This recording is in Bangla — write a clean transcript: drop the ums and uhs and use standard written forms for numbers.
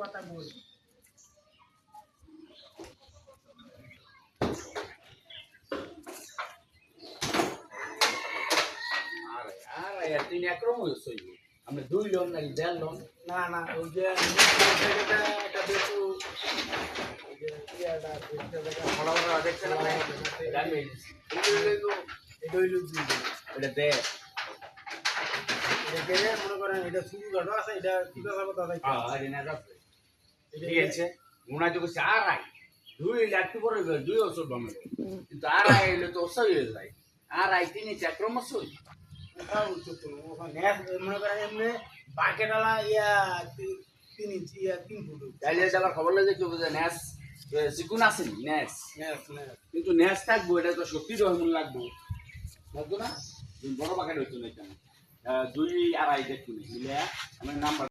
কথা বল তিন একরম হয়েছে আমরা 2 লোন নাকি 1.5 লোন না না ওই যে এটা দেখো ওই যে ইয়াটা দেখতে দেখা বড় বড় দেখছেন আপনি জানি এটা হইলো দুই এটা দে এটা কেনে মনে করেন এটা শুরু কাটা আছে এটা কি কথা কথা আছে আরে না যাচ্ছে ঠিক আছে মুনা তো কইছে আর আই 2 লাখ পরে 2 বছর বামে কিন্তু আর আই হইলে তো অসহ্য হয়ে যায় আর আই তিন চক্রম সই তাও চুপ ওখানে মনে করেন এমনি বাকেটালা ইয়া 3 ইঞ্চি ইয়া 3 ফুট তাইলে যাবার খবর লাগে কি বুঝে নেস সিকুন আছে নেস নেস নেস কিন্তু নেস থাকবো এটা তো সত্যি রহমন লাগবো বুঝছো না বড় বাকেট হইতো না কেন 2 আড়াই দেখুন মিলে আমার নাম্বার